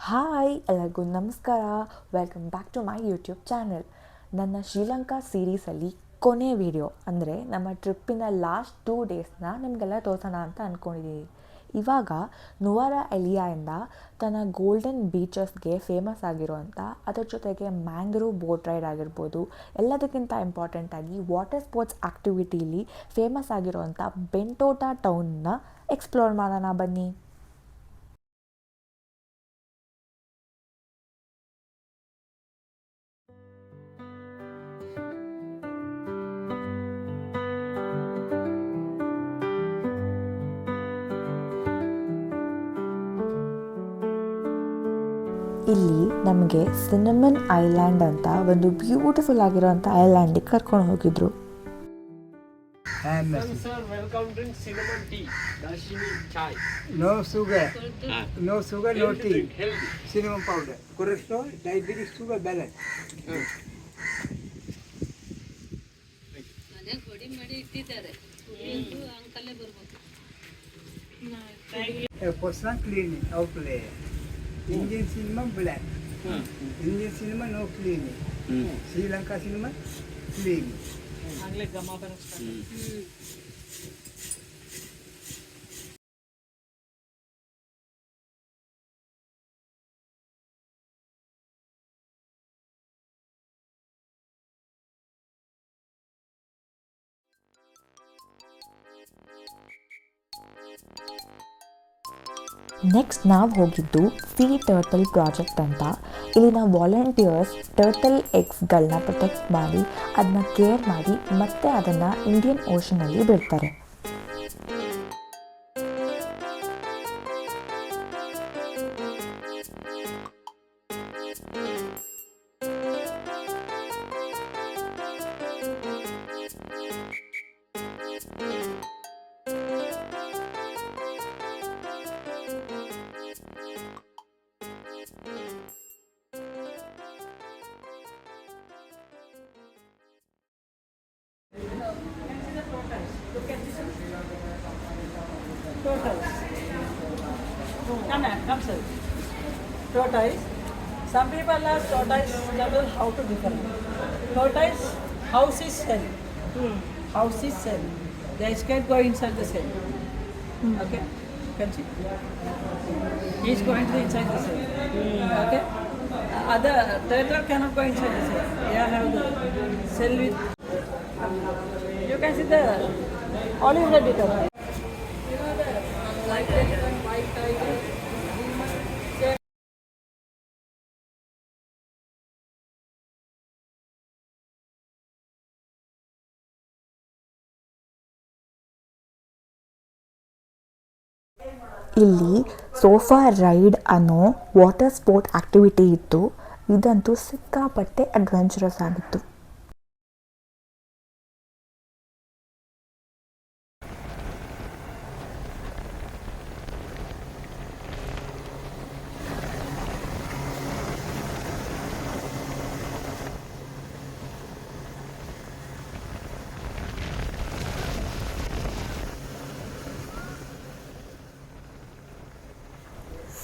Hi ಎಲ್ಲರಿಗೂ ನಮಸ್ಕಾರ. Welcome back to my YouTube channel. ನನ್ನ ಶ್ರೀಲಂಕಾ ಸೀರೀಸಲ್ಲಿ ಕೊನೆ ವಿಡಿಯೋ ಅಂದರೆ ನಮ್ಮ ಟ್ರಿಪ್ಪಿನ ಲಾಸ್ಟ್ 2 ಡೇಸ್ನ ನಿಮಗೆಲ್ಲ ತೋರಿಸೋಣ ಅಂತ ಅಂದ್ಕೊಂಡಿದ್ದೀನಿ. ಇವಾಗ ನುವಾರ ಎಲಿಯಾಯಿಂದ ತನ್ನ ಗೋಲ್ಡನ್ ಬೀಚಸ್ಗೆ ಫೇಮಸ್ ಆಗಿರೋವಂಥ ಅದರ ಜೊತೆಗೆ ಮ್ಯಾಂಗ್ರೋವ್ ಬೋಟ್ ರೈಡ್ ಆಗಿರ್ಬೋದು, ಎಲ್ಲದಕ್ಕಿಂತ ಇಂಪಾರ್ಟೆಂಟಾಗಿ ವಾಟರ್ ಸ್ಪೋರ್ಟ್ಸ್ ಆ್ಯಕ್ಟಿವಿಟೀಲಿ ಫೇಮಸ್ ಆಗಿರೋವಂಥ ಬೆಂಟೋಟಾ ಟೌನ್ನ ಎಕ್ಸ್ಪ್ಲೋರ್ ಮಾಡೋಣ ಬನ್ನಿ. ಇಲ್ಲಿ ನಮಗೆ ಸಿನಮನ್ ಐಲ್ಯಾಂಡ್ ಅಂತ ಒಂದು ಬ್ಯೂಟಿಫುಲ್ ಆಗಿರೋಂಥ ಐಲ್ಯಾಂಡಿಗೆ ಕರ್ಕೊಂಡು ಹೋಗಿದ್ರು. Sir, welcome drink cinnamon tea, dashini chai. No sugar, no sugar, no Healthy tea. drink, healthy. Cinnamon powder, cholesterol, diabetes, sugar balance. ಮನೆ ಪುಡಿ ಮಾಡಿ ಇಟ್ಟಿದ್ದಾರೆ. ಕುಡಿಯೋದು ಅಂಕಲೇ ಬರ್ಬೇಕು. Person cleaning, outplay. Indian cinema black. Indian cinema no cleaning. Sri Lanka cinema clean. Next ನಾವು ಹೋಗಿದ್ದು sea turtle project ಅಂತ. ಇಲ್ಲಿನ ವಾಲಂಟಿಯರ್ಸ್ ಟರ್ಟಲ್ ಎಗ್ಸ್ಗಳನ್ನ ಪ್ರೊಟೆಕ್ಟ್ ಮಾಡಿ ಅದನ್ನ ಕೇರ್ ಮಾಡಿ ಮತ್ತೆ ಅದನ್ನು ಇಂಡಿಯನ್ ಓಷನಲ್ಲಿ ಬಿಡ್ತಾರೆ. Come sir. Tortoise. Some people ask tortoise general how to different. Tortoise house is cell. House is cell. The escape go inside the cell. Okay. You can see. He is going to the inside the cell. Okay. Other turtle cannot go inside the cell. They have the cell with. You can see the olive red deter. You know the light tiger, white tiger. ಇಲ್ಲಿ sofa ride ಅನ್ನೋ water sport activity ಇತ್ತು. ಇದಂತೂ ಸಿಕ್ಕಾಪಟ್ಟೆ adventurous ಆಗಿತ್ತು.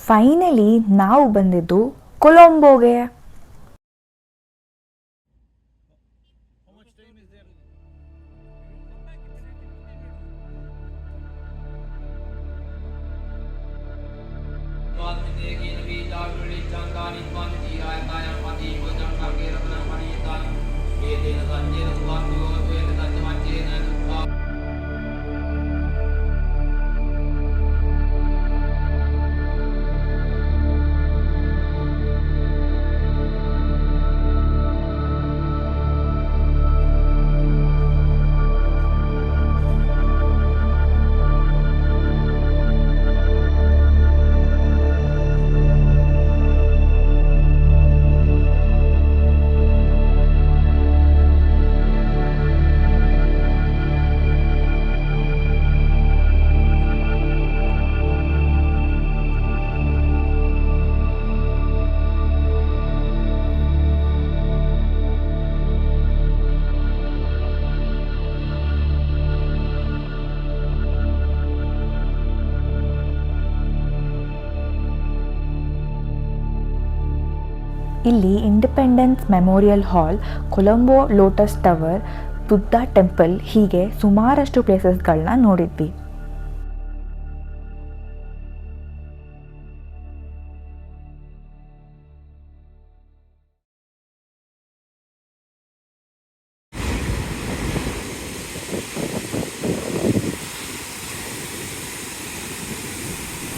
Finally ನಾವು ಬಂದಿದ್ದು ಕೊಲಂಬೋಗೆ. ಇಲ್ಲಿ independence memorial hall, Colombo lotus tower, Buddha temple ಹೀಗೆ ಸುಮಾರಷ್ಟು ಪ್ಲೇಸಸ್ಗಳನ್ನ ನೋಡಿದ್ವಿ.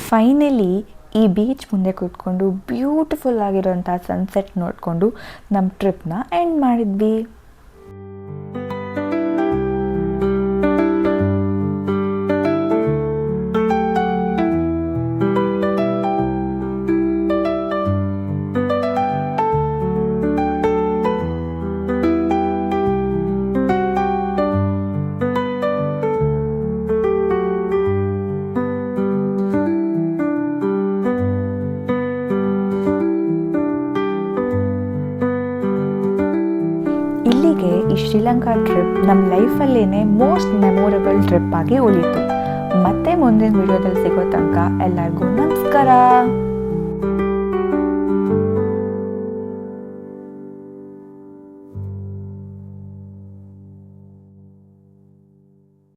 ಫೈನಲಿ ಈ ಬೀಚ್ ಮುಂದೆ ಕೂತ್ಕೊಂಡು ಬ್ಯೂಟಿಫುಲ್ ಆಗಿರೋಂಥ ಸನ್ಸೆಟ್ ನೋಡಿಕೊಂಡು ನಮ್ಮ ಟ್ರಿಪ್ನ ಎಂಡ್ ಮಾಡಿದ್ವಿ. ಇಲ್ಲಿಗೆ ಈ ಶ್ರೀಲಂಕಾ ಟ್ರಿಪ್ ನಮ್ಮ ಲೈಫಲ್ಲೇ ಮೋಸ್ಟ್ ಮೆಮೊರೇಬಲ್ ಟ್ರಿಪ್ ಆಗಿ ಉಳೀತು. ಮತ್ತೆ ಮುಂದಿನ ವಿಡಿಯೋದಲ್ಲಿ ಸಿಗೋ ತನಕ ಎಲ್ಲರಿಗೂ ನಮಸ್ಕಾರ.